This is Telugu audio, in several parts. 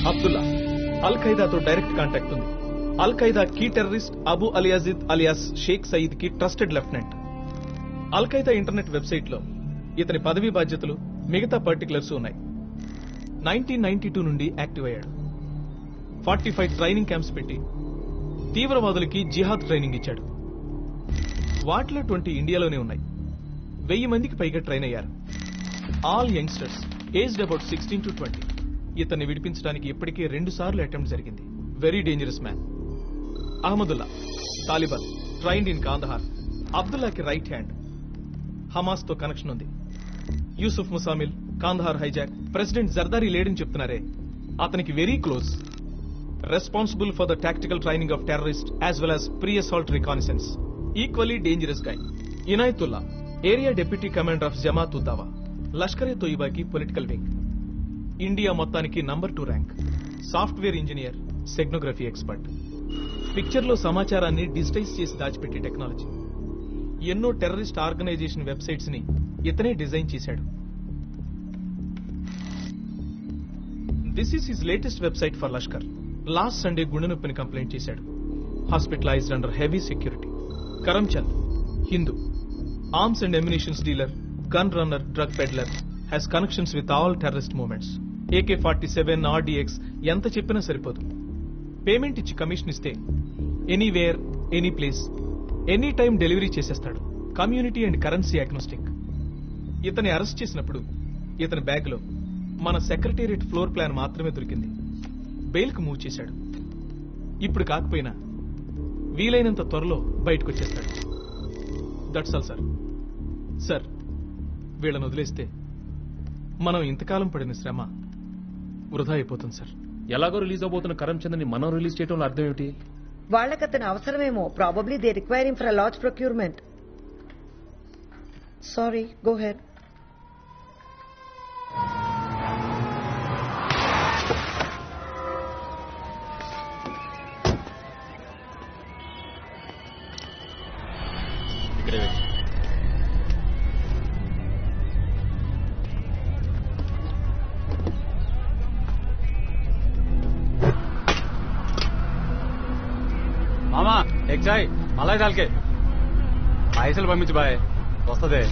అబ్దుల్లా అల్ ఖైదాతో డైరెక్ట్ కాంటాక్ట్ ఉంది. అల్ ఖైదా కీ terrorist Abu al Yazid alias Sheikh Saeed కి trusted lieutenant. Al Qaeda internet website లో ఇతని పదవీ బాధ్యతలు మిగతా పర్టికులర్స్ ఉన్నాయి. 1992 నుండి యాక్టివ్ అయ్యాడు. 45 ట్రైనింగ్ క్యాంప్స్ పెట్టి తీవ్రవాదులకి జిహాద్ ట్రైనింగ్ ఇచ్చాడు. వాటిలో 20 ఇండియాలోనే ఉన్నాయి. 1000 మందికి పైగా ట్రైన్ అయ్యారు. All youngsters aged about 16 to 20. ఇతన్ని విడిపించడానికి ఇప్పటికే 2 సార్లు అటెంప్ట్ జరిగింది. Very dangerous man. Ahmadullah Taliban, trained in Kandahar. అబ్దుల్లాకి రైట్ హ్యాండ్. హమాస్ తో కనెక్షన్ ఉంది. యూసుఫ్ ముసామిల్ కాందహార్ హైజాక్ ప్రెసిడెంట్ జర్దారీ లేడని చెప్తున్నారే, అతనికి very close. Responsible for the tactical training of terrorist as well as pre assault reconnaissance. Equally dangerous guy. Inayatullah area deputy commander of Jamaat ud Dawa, Lashkar e తోయిబాకి పొలిటికల్ వింగ్. ఇండియా మొత్తానికి number 2 rank. Software engineer, steganography expert. Picture లో సమాచారాన్ని డిజిటైజ్ చేసి దాచిపెట్టే టెక్నాలజీ. ఎన్నో టెర్రరిస్ట్ ఆర్గనైజేషన్ వెబ్సైట్స్ ని ఇతనే డిజైన్ చేశాడు. This is his latest website for Lashkar. Last Sunday గుండె నొప్పిని కంప్లైంట్ చేశాడు. Hospitalized under heavy security. Karamchand Hindu, arms and ammunitions dealer, gun runner, drug peddler, has connections with all terrorist movements. AK-47, RDX ఎంత చెప్పినా సరిపోదు. పేమెంట్ ఇచ్చి కమిషన్ ఇస్తే anywhere, any place, any time delivery చేసేస్తాడు. Community and currency agnostic. ఇతని అరెస్ట్ చేసినప్పుడు ఇతని బ్యాగ్ లో మన సెక్రటేరియట్ ఫ్లోర్ ప్లాన్ మాత్రమే దొరికింది. బెయిల్ కు మూవ్ చేశాడు. ఇప్పుడు కాకపోయినా వీలైనంత త్వరలో బయటకు వచ్చేస్తాడు. That's all sir. సార్, వీళ్ళని వదిలేస్తే మనం ఇంతకాలం పడిన శ్రమ వృధా అయిపోతుంది సార్. ఎలాగో రిలీజ్ అవబోతున్న కరంచంద్ ని మనం రిలీజ్ చేయడంలో అర్థం ఏమిటి? వాళ్ళకి అతని అవసరమేమో. Probably they require him for a large procurement. Sorry, go ahead. మామా ఎగ్ చాయ్ మలాయి దాల్కే పైసలు పంపించు బాయ్, వస్తుంది.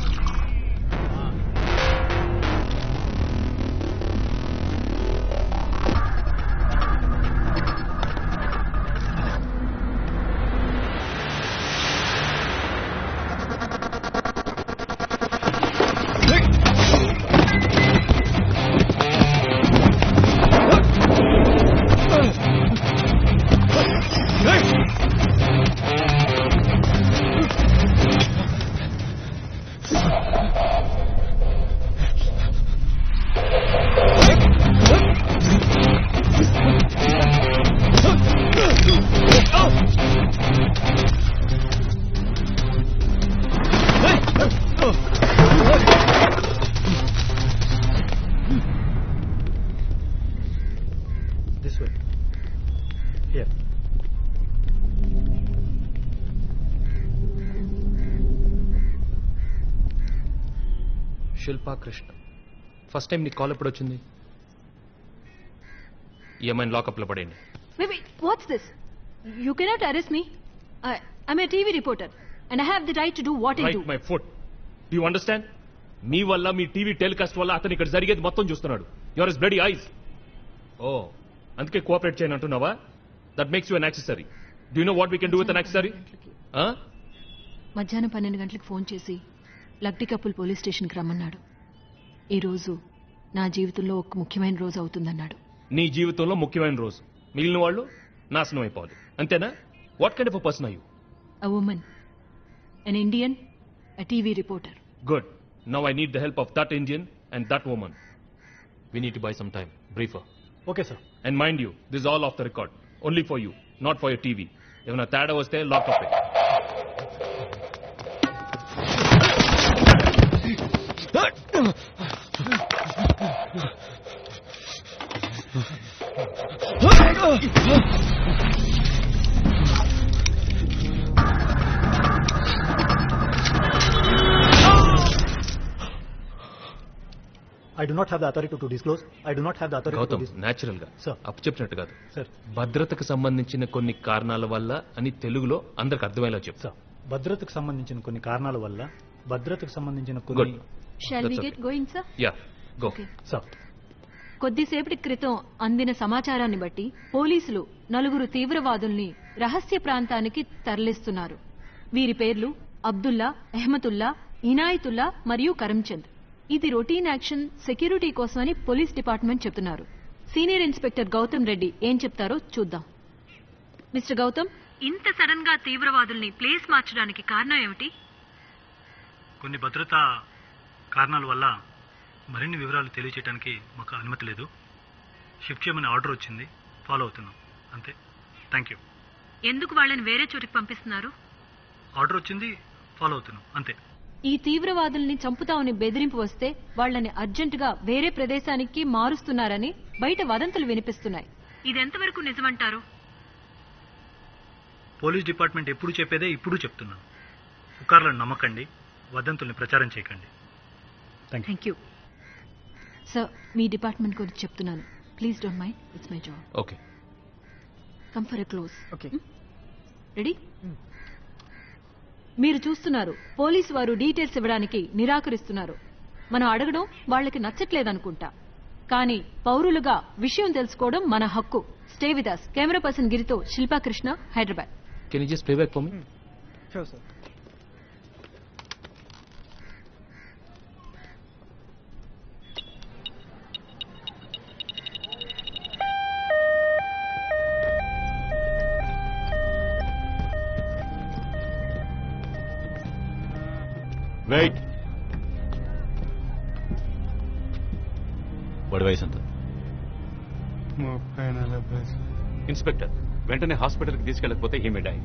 This way. Here. Shilpa Krishna, first time నీ కాల్ ఎప్పుడు వచ్చింది? ఏమైనా లాకప్ లో పడేయండి. Maybe, what's this? You cannot arrest me. I'm a TV reporter and I have the right to do what I do. Right my foot. Do you understand? మీ వల్ల, మీ టీవీ టెలికాస్ట్ వల్ల అతను ఇక్కడ జరిగేది మొత్తం చూస్తున్నాడు. Your is bloody eyes. ఓ, అందుకే కోఆపరేట్ చేయను అంటున్నావా? That makes you an accessory. Do you know what we can do with an accessory? మధ్యాహ్నం 12 గంటలకు ఫోన్ చేసి లక్డికప్పుల్ పోలీస్ స్టేషన్కి రమ్మన్నాడు. ఈ రోజు నా జీవితంలో ఒక ముఖ్యమైన రోజు అవుతుందన్నాడు. నీ జీవితంలో ముఖ్యమైన రోజు, మిగిలిన వాళ్ళు నాశనం అయిపోవాలి, అంతేనా? What kind of a person are you? A woman, an Indian, a TV reporter. Good. Now I need the help of that Indian and that woman. We need to buy some time. Briefer. Okay, sir. And mind you, this is all off the record. Only for you, not for your TV. Even a tada was there, lock up it. I do not have the authority to disclose. I do not have the authority to Gautam disclose. Natural గా Sir. అప్పు చెప్పినట్టు కాదు Sir, భద్రతకు సంబంధించిన కొన్ని కారణాల వల్ల అని తెలుగులో అందరికి అర్థమయ్యేలా చెప్పు sir. భద్రతకు సంబంధించిన కొన్ని కారణాల వల్ల భద్రతకు సంబంధించిన గుడ్ కొన్ని shall we That's get going sir yeah go okay sir కొద్దిసేపటి క్రితం అందిన సమాచారాన్ని బట్టి పోలీసులు 4 తీవ్రవాదుల్ని రహస్య ప్రాంతానికి తరలిస్తున్నారు. వీరి పేర్లు అబ్దుల్లా, అహ్మతుల్లా, ఇనాయతుల్లా మరియు కరంచంద్. ఇది రొటీన్ యాక్షన్ సెక్యూరిటీ కోసమని పోలీస్ డిపార్ట్మెంట్ చెప్తున్నారు. సీనియర్ ఇన్స్పెక్టర్ గౌతమ్ రెడ్డి ఏం చెప్తారో చూద్దాం. మిస్టర్ గౌతమ్, ఇంత సడన్ గా తీవ్రవాదుల్ని ప్లేస్ మార్చడానికి కారణం ఏమిటి? కొన్ని భద్రతా కారణాల వల్ల మరిన్ని వివరాలు తెలియచేయడానికి మాకు అనుమతి లేదు. షిఫ్ట్ చేయమని ఆర్డర్ వచ్చింది, ఫాలో అవుతున్నాం అంతే. Thank you. ఎందుకు వాళ్ళని వేరే చోటికి పంపిస్తున్నారు? ఆర్డర్ వచ్చింది, ఫాలో అవుతున్నాం అంతే. ఈ తీవ్రవాదుల్ని చంపుతామని బెదిరింపు వస్తే వాళ్ళని అర్జెంటుగా వేరే ప్రదేశానికి మారుస్తున్నారని బయట వదంతులు వినిపిస్తున్నాయి. ఇదెంతవరకు నిజమంటారు? పోలీస్ డిపార్ట్మెంట్ ఎప్పుడు చెప్పేదే ఇప్పుడు చెప్తున్నాను. పుకార్లను నమ్మకండి, వదంతుల్ని ప్రచారం చేయకండి. Thank you. Thank you sir. Me department గురించి చెప్తున్నాను. Please don't mind, it's my job. Okay come for a close. Okay ready? మీరు చూస్తున్నారు, పోలీసు వారు డీటెయిల్స్ ఇవ్వడానికి నిరాకరిస్తున్నారు. మనం అడగడం వాళ్ళకి నచ్చట్లేదనుకుంటా, కానీ పౌరులుగా విషయం తెలుసుకోవడం మన హక్కు. Stay with us. Camera person గిరితో Shilpa Krishna, Hyderabad. Can you just play back for me? Sure sir. Wait. వాడి వయసు ఎంత? 30-40. ఇన్స్పెక్టర్ వెంటనే హాస్పిటల్కి తీసుకెళ్ళకపోతే హీ మే డై.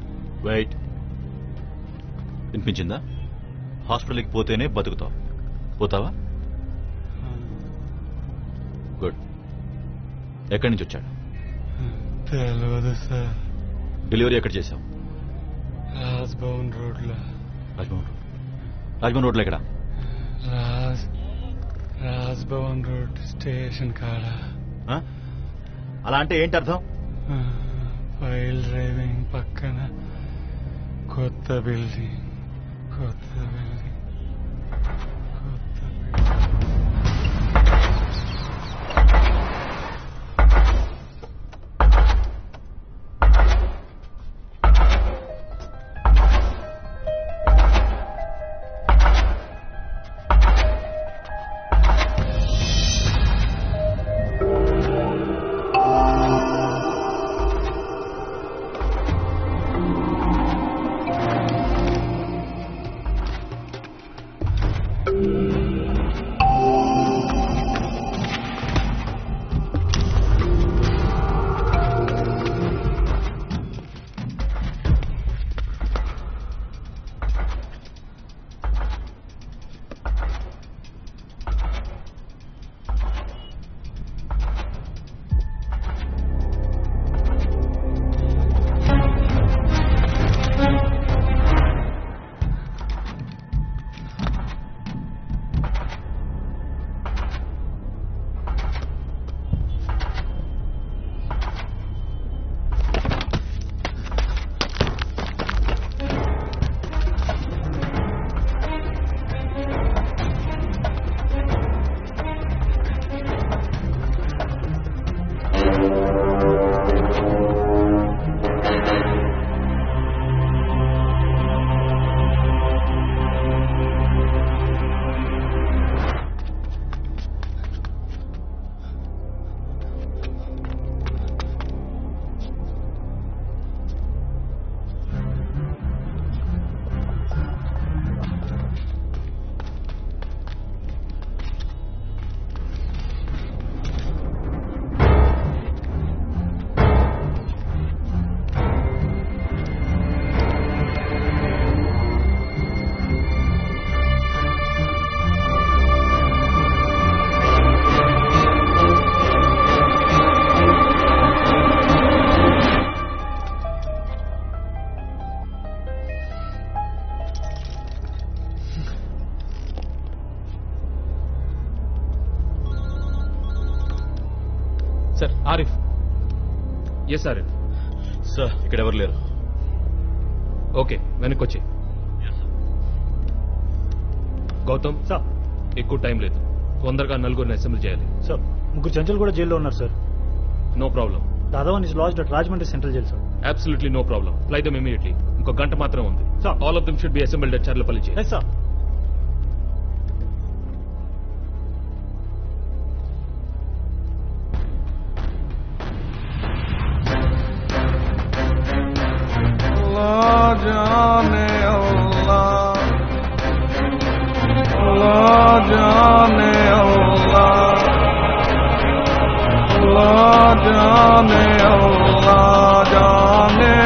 వెయిట్. వినిపించిందా? హాస్పిటల్కి పోతేనే బతుకుతావు. పోతావా? గుడ్. ఎక్కడి నుంచి వచ్చాడు? తెలియదు సార్. డెలివరీ ఎక్కడ చేశావు? రాజ్భవన్ రోడ్లో. రాజ్భవన్ రోడ్. రాజ్భవన్ రోడ్లో ఎక్కడ? రాజ్భవన్ రోడ్ స్టేషన్ కాడ. అలా అంటే ఏంటి అర్థం? ఫైల్ డ్రైవింగ్ పక్కన కొత్త బిల్డింగ్. కొత్త బిల్డింగ్. కొత్త building. Sir Arif. Yes sir. Sir ఇక్కడ ఎవరు లేరు. ఓకే వెనక్కి వచ్చి. గౌతమ్ సార్ ఎక్కువ టైం లేదు, తొందరగా నలుగురిని అసెంబ్లీ చేయాలి. సార్ ముగ్గురు చెంచలు కూడా జైల్లో ఉన్నారు sir. No problem. The other one is lodged at Rajahmundry Central Jail, sir. Absolutely no problem. Fly them immediately. ఇంకో గంట మాత్రం ఉంది. Sir. All of them should be assembled at Charlapalli jail. Yes, sir. Allah jaane Allah, Allah jaane Allah, Allah jaane Allah jaane